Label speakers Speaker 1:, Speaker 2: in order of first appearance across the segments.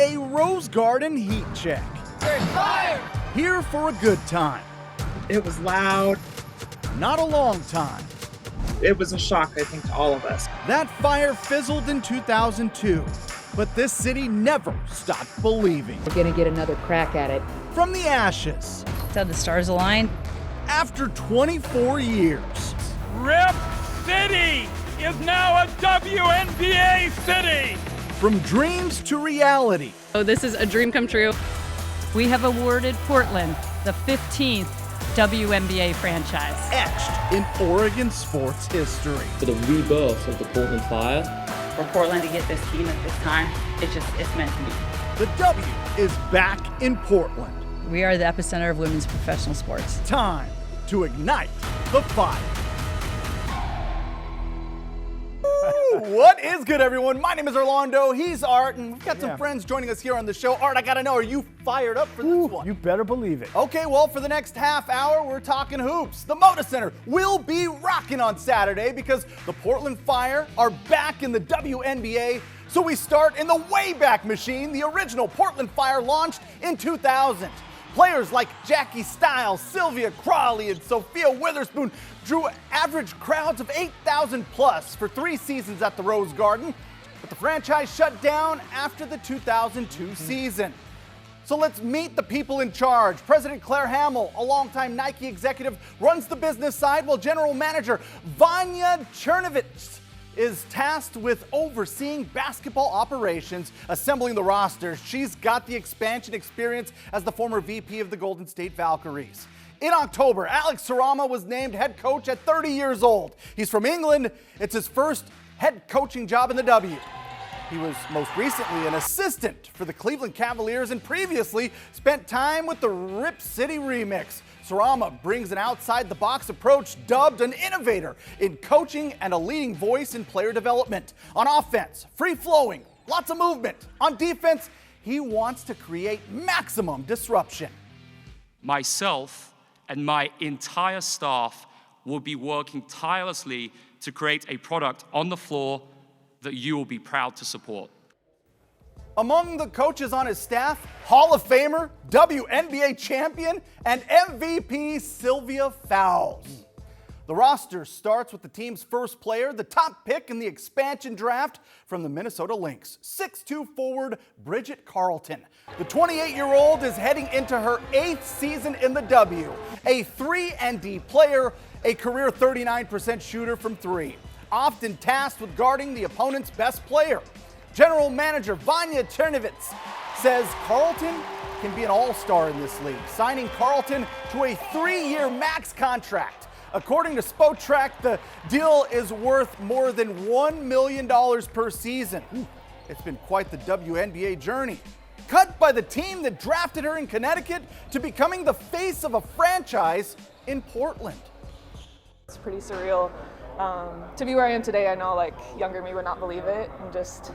Speaker 1: A Rose Garden heat check.
Speaker 2: Fire!
Speaker 1: Here for a good time.
Speaker 3: It was loud.
Speaker 1: Not a long time.
Speaker 3: It was a shock, I think, to all of us.
Speaker 1: That fire fizzled in 2002, but this city never stopped believing.
Speaker 4: We're gonna get another crack at it.
Speaker 1: From the ashes,
Speaker 5: So the stars aligned.
Speaker 1: after 24 years,
Speaker 2: Rip City is now a WNBA city!
Speaker 1: from dreams to reality,
Speaker 6: Oh, this is a dream come true.
Speaker 5: We have awarded Portland the 15th WNBA franchise.
Speaker 1: etched in Oregon sports history.
Speaker 7: For the rebirth of the Portland Fire.
Speaker 8: For Portland to get this team at this time, it's meant to be.
Speaker 1: The W is back in Portland.
Speaker 5: We are the epicenter of women's professional sports.
Speaker 1: Time to ignite the fire. What is good, everyone? My name is Orlando. He's Art, and we've got some friends joining us here on the show. Art, I gotta know, are you fired up for this one?
Speaker 9: You better believe it.
Speaker 1: Okay, well, for the next half hour, we're talking hoops. The Moda Center will be rocking on Saturday because the Portland Fire are back in the WNBA. So we start in the Wayback Machine. The original Portland Fire launched in 2000. Players like Jackie Stiles, Sylvia Crawley, and Sophia Witherspoon drew average crowds of 8,000 plus for 3 seasons at the Rose Garden, but the franchise shut down after the 2002 season. So let's meet the people in charge. President Claire Hamill, a longtime Nike executive, runs the business side, while General Manager Vanya Chernovich is tasked with overseeing basketball operations, assembling the roster. She's got the expansion experience as the former VP of the Golden State Valkyries. In October, Alex Sarama was named head coach at 30 years old. He's from England. It's his first head coaching job in the W. He was most recently an assistant for the Cleveland Cavaliers and previously spent time with the Rip City Remix. Sarama brings an outside-the-box approach, dubbed an innovator in coaching and a leading voice in player development. On offense, free-flowing, lots of movement. On defense, he wants to create maximum disruption.
Speaker 10: Myself and my entire staff will be working tirelessly to create a product on the floor that you will be proud to support.
Speaker 1: Among the coaches on his staff, Hall of Famer, WNBA champion, and MVP Sylvia Fowles. The roster starts with the team's first player, the top pick in the expansion draft from the Minnesota Lynx, 6'2" forward Bridget Carlton. The 28-year-old is heading into her 8th season in the W, a 3-and-D player, a career 39% shooter from 3, often tasked with guarding the opponent's best player. General Manager Vanya Chernovich says Carlton can be an all-star in this league, signing Carlton to a 3-year max contract. According to Spotrac, the deal is worth more than $1 million per season. It's been quite the WNBA journey. Cut by the team that drafted her in Connecticut to becoming the face of a franchise in Portland.
Speaker 11: It's pretty surreal. To be where I am today, I know younger me would not believe it. I'm just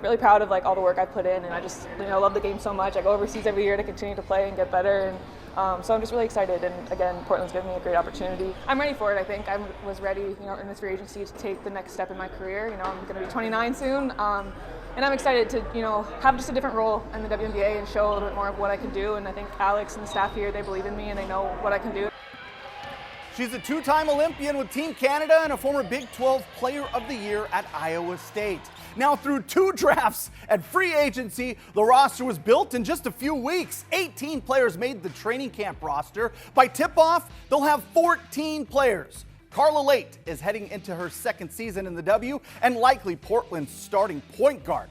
Speaker 11: really proud of all the work I put in, and I just love the game so much. I go overseas every year to continue to play and get better, and so I'm just really excited. And again, Portland's given me a great opportunity. I'm ready for it. I think I was ready, in this free agency to take the next step in my career. I'm going to be 29 soon, and I'm excited to have just a different role in the WNBA and show a little bit more of what I can do. And I think Alex and the staff here, they believe in me and they know what I can do.
Speaker 1: She's a 2-time Olympian with Team Canada and a former Big 12 Player of the Year at Iowa State. Now, through 2 drafts and free agency, the roster was built in just a few weeks. 18 players made the training camp roster. By tip-off, they'll have 14 players. Carla Late is heading into her 2nd season in the W and likely Portland's starting point guard,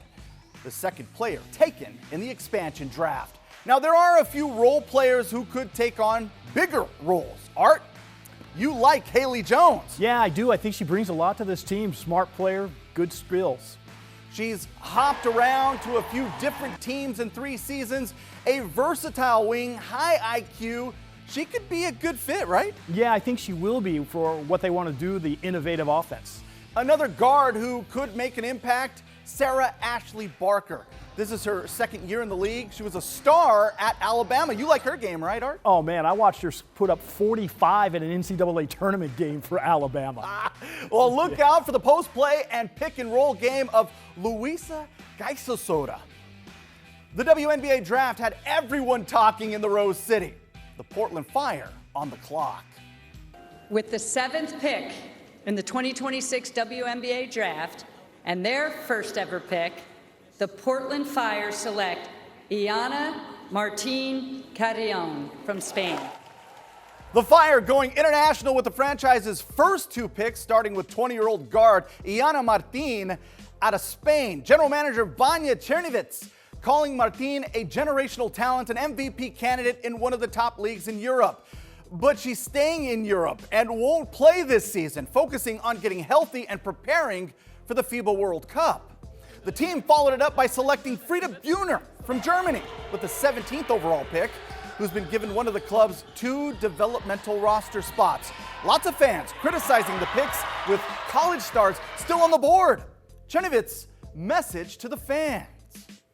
Speaker 1: the 2nd player taken in the expansion draft. Now, there are a few role players who could take on bigger roles. Art, you like Haley Jones.
Speaker 9: Yeah, I do. I think she brings a lot to this team. Smart player, good skills.
Speaker 1: She's hopped around to a few different teams in 3 seasons. A versatile wing, high IQ. She could be a good fit, right?
Speaker 9: Yeah, I think she will be for what they want to do, the innovative offense.
Speaker 1: Another guard who could make an impact, Sarah Ashley Barker. This is her 2nd year in the league. She was a star at Alabama. You like her game, right, Art?
Speaker 9: Oh, man, I watched her put up 45 in an NCAA tournament game for Alabama.
Speaker 1: Well, look out for the post-play and pick-and-roll game of Luisa Gaisosoda. The WNBA draft had everyone talking in the Rose City. The Portland Fire on the clock.
Speaker 6: With the 7th pick in the 2026 WNBA draft and their first ever pick, the Portland Fire select Iana Martin Carrion from Spain.
Speaker 1: The Fire going international with the franchise's first 2 picks, starting with 20-year-old guard Iana Martin out of Spain. General manager Vanya Chernovitz calling Martin a generational talent, an MVP candidate in one of the top leagues in Europe. But she's staying in Europe and won't play this season, focusing on getting healthy and preparing for the FIBA World Cup. The team followed it up by selecting Frieda Buhner from Germany with the 17th overall pick, who's been given one of the club's 2 developmental roster spots. Lots of fans criticizing the picks with college stars still on the board. Chernovitz's message to the fans.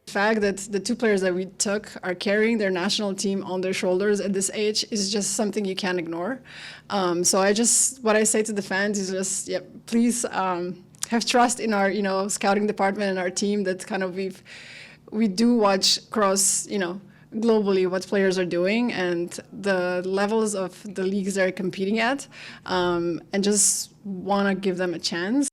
Speaker 12: The fact that the 2 players that we took are carrying their national team on their shoulders at this age is just something you can't ignore. So what I say to the fans is just, please have trust in our, scouting department and our team. That kind of we do watch across, globally what players are doing and the levels of the leagues they're competing at, and just want to give them a chance.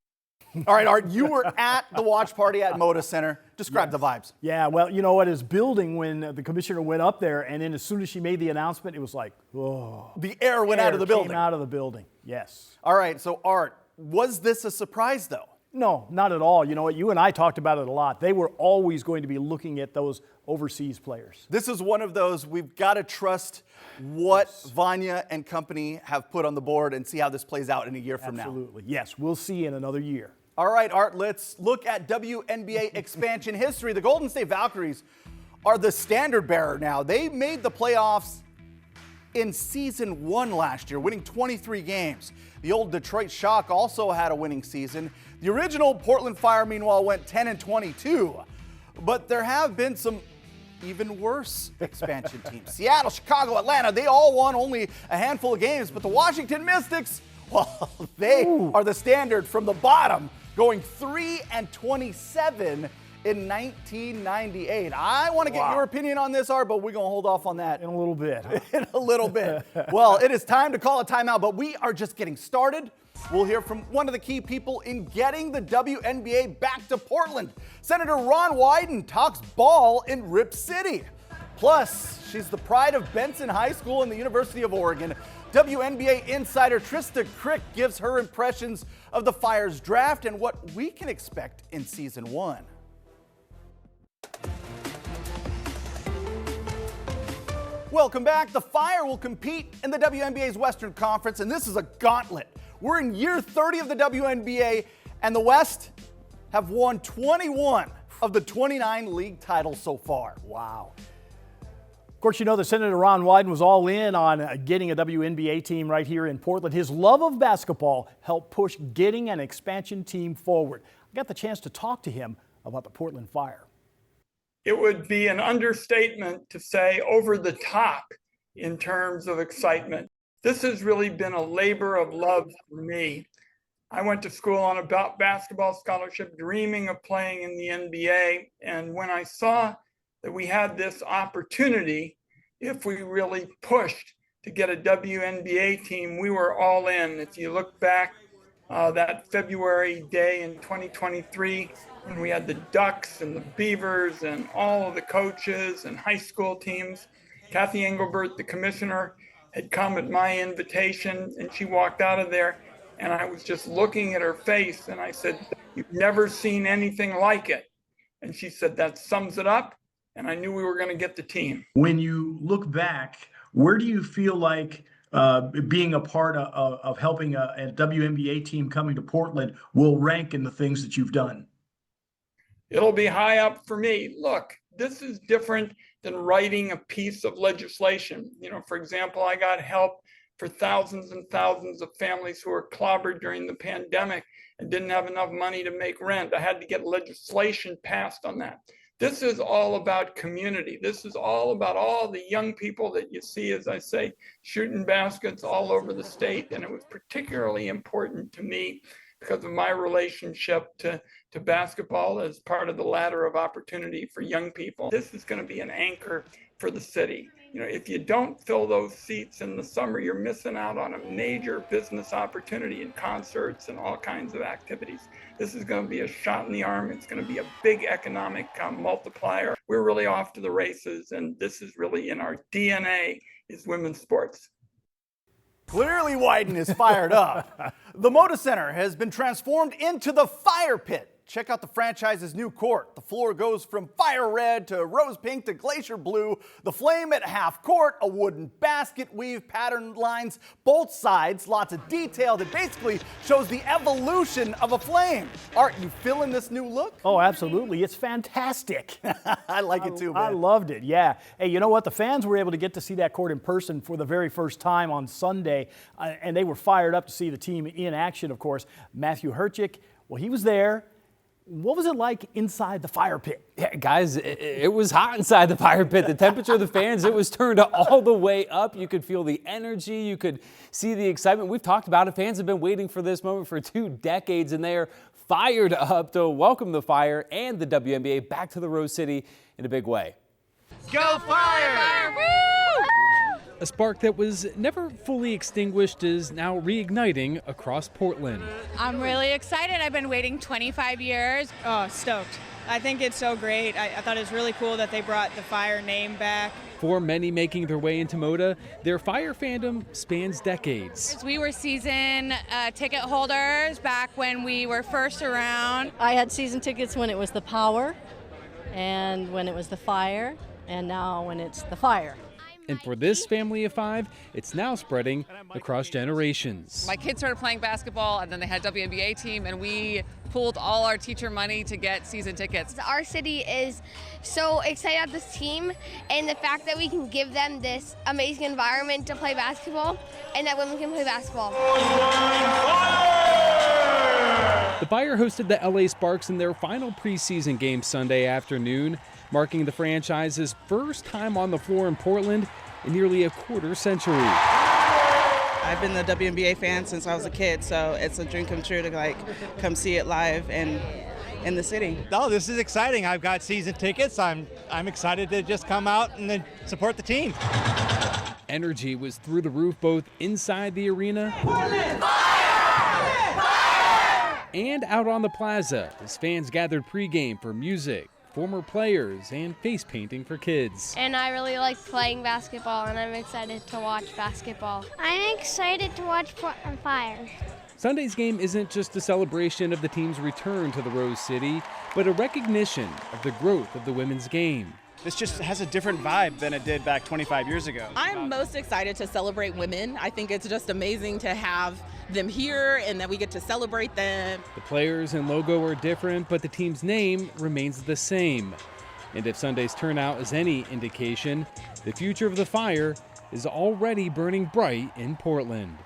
Speaker 1: All right, Art, you were at the watch party at Moda Center. Describe the vibes.
Speaker 9: Yeah, well, you know what is building when the commissioner went up there, and then as soon as she made the announcement, it was like, whoa.
Speaker 1: The air went out of the building.
Speaker 9: Came out of the building, yes.
Speaker 1: All right, so Art, was this a surprise though?
Speaker 9: No, not at all. You know what, you and I talked about it a lot. They were always going to be looking at those overseas players.
Speaker 1: This is one of those, we've got to trust what Vanya and company have put on the board and see how this plays out in a year from now.
Speaker 9: Absolutely, yes, we'll see in another year.
Speaker 1: All right, Art, let's look at WNBA expansion history. The Golden State Valkyries are the standard bearer now. They made the playoffs in season 1 last year, winning 23 games. The old Detroit Shock also had a winning season. The original Portland Fire, meanwhile, went 10-22. But there have been some even worse expansion teams. Seattle, Chicago, Atlanta, they all won only a handful of games. But the Washington Mystics, well, they are the standard from the bottom, going 3-27 in 1998. I want to get your opinion on this, Art, but we're going to hold off on that
Speaker 9: in a little bit.
Speaker 1: In a little bit. Well, it is time to call a timeout, but we are just getting started. We'll hear from one of the key people in getting the WNBA back to Portland. Senator Ron Wyden talks ball in Rip City. Plus, she's the pride of Benson High School and the University of Oregon. WNBA insider Trista Crick gives her impressions of the Fire's draft and what we can expect in season 1. Welcome back. The Fire will compete in the WNBA's Western Conference, and this is a gauntlet. We're in year 30 of the WNBA, and the West have won 21 of the 29 league titles so far.
Speaker 9: Wow. Of course, you know that Senator Ron Wyden was all in on getting a WNBA team right here in Portland. His love of basketball helped push getting an expansion team forward. I got the chance to talk to him about the Portland Fire.
Speaker 2: It would be an understatement to say over the top in terms of excitement. This has really been a labor of love for me. I went to school on a basketball scholarship, dreaming of playing in the NBA. And when I saw that we had this opportunity, if we really pushed to get a WNBA team, we were all in. If you look back that February day in 2023, when we had the Ducks and the Beavers and all of the coaches and high school teams, Kathy Engelbert, the commissioner, had come at my invitation, and she walked out of there, and I was just looking at her face, and I said, "You've never seen anything like it." And she said, "That sums it up," and I knew we were going to get the team.
Speaker 13: When you look back, where do you feel like being a part of helping a WNBA team coming to Portland will rank in the things that you've done?
Speaker 2: It'll be high up for me. Look, this is different than writing a piece of legislation. You know, for example, I got help for thousands and thousands of families who were clobbered during the pandemic and didn't have enough money to make rent. I had to get legislation passed on that. This is all about community. This is all about all the young people that you see, as I say, shooting baskets all over the state. And it was particularly important to me because of my relationship to basketball as part of the ladder of opportunity for young people. This is going to be an anchor for the city. You know, if you don't fill those seats in the summer, you're missing out on a major business opportunity in concerts and all kinds of activities. This is going to be a shot in the arm. It's going to be a big economic multiplier. We're really off to the races, and this is really in our DNA is women's sports.
Speaker 1: Clearly, Wyden is fired up. The Moda Center has been transformed into the fire pit. Check out the franchise's new court. The floor goes from fire red to rose pink to glacier blue. The flame at half court, a wooden basket weave pattern lines both sides. Lots of detail that basically shows the evolution of a flame. Art, you feeling this new look?
Speaker 9: Oh, absolutely. It's fantastic.
Speaker 1: I like it too, man.
Speaker 9: I loved it, yeah. Hey, you know what? The fans were able to get to see that court in person for the very first time on Sunday, and they were fired up to see the team in action, of course. Matthew Herchick, well, he was there. What was it like inside the fire pit?
Speaker 14: Yeah, guys, it was hot inside the fire pit. The temperature of the fans, it was turned all the way up. You could feel the energy. You could see the excitement. We've talked about it. Fans have been waiting for this moment for 2 decades, and they are fired up to welcome the Fire and the WNBA back to the Rose City in a big way.
Speaker 15: Go Fire!
Speaker 16: A spark that was never fully extinguished is now reigniting across Portland.
Speaker 17: I'm really excited. I've been waiting 25 years.
Speaker 18: Oh, stoked. I think it's so great. I thought it was really cool that they brought the Fire name back.
Speaker 16: For many making their way into Moda, their Fire fandom spans decades.
Speaker 17: We were season ticket holders back when we were first around.
Speaker 19: I had season tickets when it was the Power and when it was the Fire, and now when it's the Fire.
Speaker 16: And for this family of 5, it's now spreading across generations.
Speaker 20: My kids started playing basketball, and then they had a WNBA team, and we pooled all our teacher money to get season tickets.
Speaker 21: Our city is so excited about this team, and the fact that we can give them this amazing environment to play basketball, and that women can play basketball.
Speaker 16: The Fire hosted the LA Sparks in their final preseason game Sunday afternoon, marking the franchise's first time on the floor in Portland in nearly a quarter century.
Speaker 22: I've been a WNBA fan since I was a kid, so it's a dream come true to come see it live and in the city.
Speaker 23: Oh, this is exciting. I've got season tickets. I'm excited to just come out and then support the team.
Speaker 16: Energy was through the roof both inside the arena and out on the plaza as fans gathered pregame for music, former players, and face painting for kids.
Speaker 21: And I really like playing basketball, and I'm excited to watch basketball. I'm excited to watch Portland Fire.
Speaker 16: Sunday's game isn't just a celebration of the team's return to the Rose City, but a recognition of the growth of the women's game.
Speaker 24: This just has a different vibe than it did back 25 years ago.
Speaker 25: I'm most excited to celebrate women. I think it's just amazing to have them here and that we get to celebrate them.
Speaker 16: The players and logo are different, but the team's name remains the same. And if Sunday's turnout is any indication, the future of the Fire is already burning bright in Portland.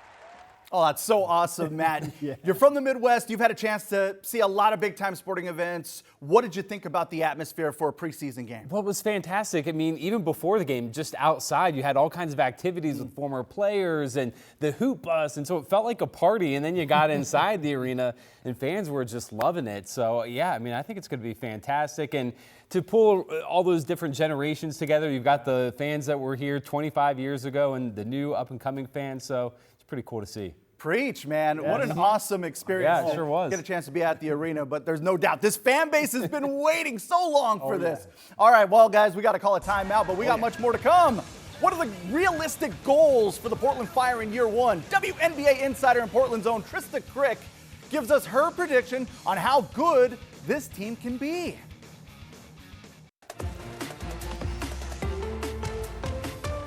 Speaker 1: Oh, that's so awesome, Matt.
Speaker 9: Yeah.
Speaker 1: You're from the Midwest. You've had a chance to see a lot of big-time sporting events. What did you think about the atmosphere for a preseason game?
Speaker 14: Well, it was fantastic. I mean, even before the game, just outside, you had all kinds of activities with former players and the hoop bus, and so it felt like a party. And then you got inside the arena, and fans were just loving it. So, yeah, I mean, I think it's going to be fantastic. And to pull all those different generations together, you've got the fans that were here 25 years ago and the new up-and-coming fans, so it's pretty cool to see.
Speaker 1: Preach, man. Yeah. What an awesome experience.
Speaker 14: Yeah, it sure was.
Speaker 1: Get a chance to be at the arena, but there's no doubt this fan base has been waiting so long for this. All right, well, guys, we got to call a timeout, but we got much more to come. What are the realistic goals for the Portland Fire in year one? WNBA insider and Portland's own Trista Crick gives us her prediction on how good this team can be.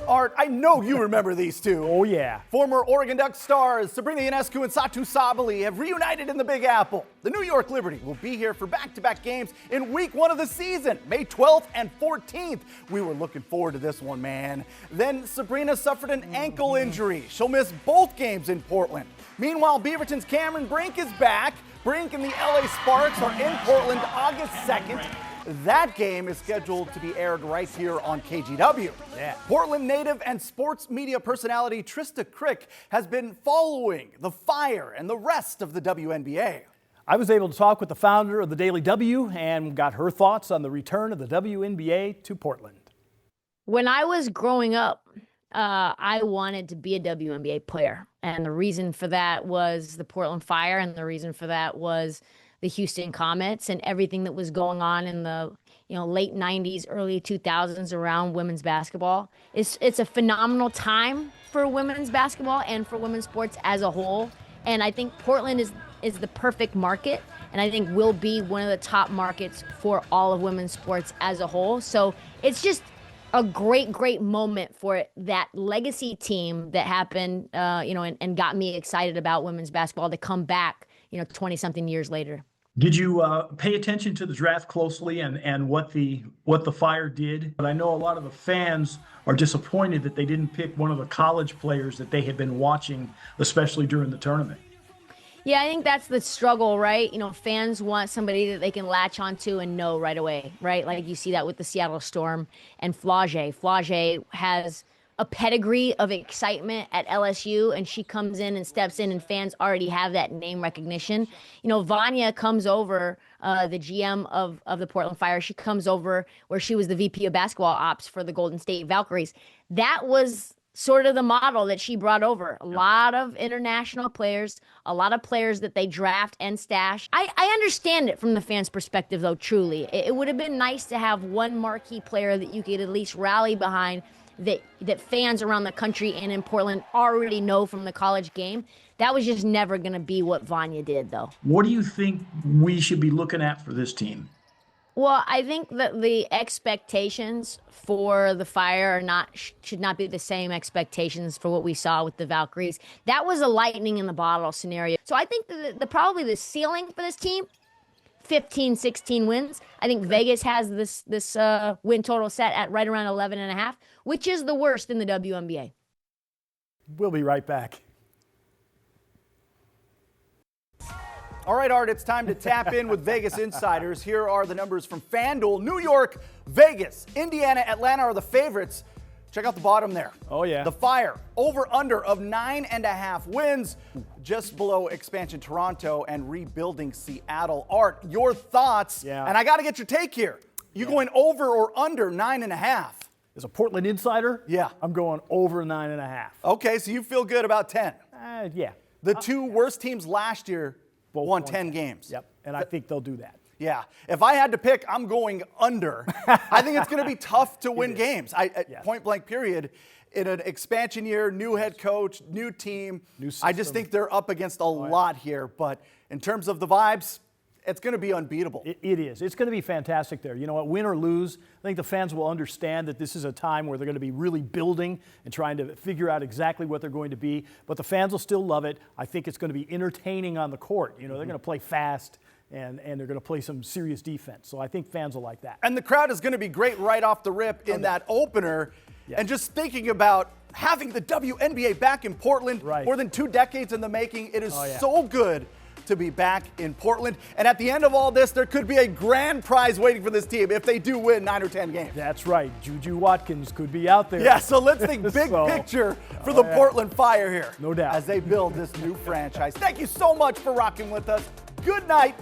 Speaker 1: Art, I know you remember these two.
Speaker 9: Oh, yeah.
Speaker 1: Former Oregon Ducks stars Sabrina Ionescu and Satu Sabali have reunited in the Big Apple. The New York Liberty will be here for back-to-back games in week 1 of the season, May 12th and 14th. We were looking forward to this one, man. Then Sabrina suffered an ankle injury. She'll miss both games in Portland. Meanwhile, Beaverton's Cameron Brink is back. Brink and the LA Sparks are in Portland August 2nd. That game is scheduled to be aired right here on KGW.
Speaker 9: Yeah.
Speaker 1: Portland native and sports media personality Trista Crick has been following the Fire and the rest of the WNBA.
Speaker 9: I was able to talk with the founder of the Daily W and got her thoughts on the return of the WNBA to Portland.
Speaker 3: When I was growing up, I wanted to be a WNBA player. And the reason for that was the Portland Fire, and the reason for that was the Houston Comets and everything that was going on in the late 90s, early 2000s around women's basketball. It's a phenomenal time for women's basketball and for women's sports as a whole. And I think Portland is the perfect market, and I think will be one of the top markets for all of women's sports as a whole. So it's just a great moment for that legacy team that happened, and got me excited about women's basketball to come back, 20-something years later.
Speaker 13: Did you pay attention to the draft closely and what the Fire did? But I know a lot of the fans are disappointed that they didn't pick one of the college players that they had been watching, especially during the tournament.
Speaker 3: Yeah, I think that's the struggle, right? Fans want somebody that they can latch onto and know right away, right? Like you see that with the Seattle Storm and Flage. Flage has a pedigree of excitement at LSU, and she comes in and steps in, and fans already have that name recognition. Vanya comes over, the GM of the Portland Fire. She comes over where she was the VP of basketball ops for the Golden State Valkyries. That was sort of the model that she brought over. A lot of international players, a lot of players that they draft and stash. I understand it from the fans' perspective, though, truly. It would have been nice to have one marquee player that you could at least rally behind, that fans around the country and in Portland already know from the college game. That was just never going to be what Vanya did, though.
Speaker 13: What do you think we should be looking at for this team?
Speaker 3: Well, I think that the expectations for the Fire should not be the same expectations for what we saw with the Valkyries. That was a lightning in the bottle scenario. So I think that probably the ceiling for this team, 15, 16 wins. I think Vegas has this win total set at right around 11.5, which is the worst in the WNBA.
Speaker 9: We'll be right back.
Speaker 1: All right, Art, it's time to tap in with Vegas insiders. Here are the numbers from FanDuel. New York, Vegas, Indiana, Atlanta are the favorites. Check out the bottom there.
Speaker 9: Oh, yeah.
Speaker 1: The Fire, over-under of 9.5 wins, just below expansion Toronto and rebuilding Seattle. Art, your thoughts?
Speaker 9: Yeah.
Speaker 1: And I got to get your take here. You going over or under 9.5?
Speaker 9: As a Portland insider,
Speaker 1: yeah,
Speaker 9: I'm going over 9.5.
Speaker 1: Okay, so you feel good about 10?
Speaker 9: Yeah.
Speaker 1: The two worst teams last year
Speaker 9: both
Speaker 1: won 10 games.
Speaker 9: Yep, and I think they'll do that.
Speaker 1: Yeah, if I had to pick, I'm going under. I think it's going to be tough to win games. Point blank period. In an expansion year, new head coach, new team.
Speaker 9: New system.
Speaker 1: I just think they're up against a lot here. But in terms of the vibes, it's going to be unbeatable.
Speaker 9: It is. It's going to be fantastic there. You know what, win or lose, I think the fans will understand that this is a time where they're going to be really building and trying to figure out exactly what they're going to be. But the fans will still love it. I think it's going to be entertaining on the court. They're going to play fast and they're going to play some serious defense. So I think fans will like that.
Speaker 1: And the crowd is going to be great right off the rip in that opener. Yeah. And just thinking about having the WNBA back in Portland, more than 2 decades in the making, it is so good to be back in Portland. And at the end of all this, there could be a grand prize waiting for this team if they do win 9 or 10 games.
Speaker 9: That's right. Juju Watkins could be out there.
Speaker 1: Yeah, so let's think big picture for the Portland Fire here.
Speaker 9: No doubt.
Speaker 1: As they build this new franchise. Thank you so much for rocking with us. Good night.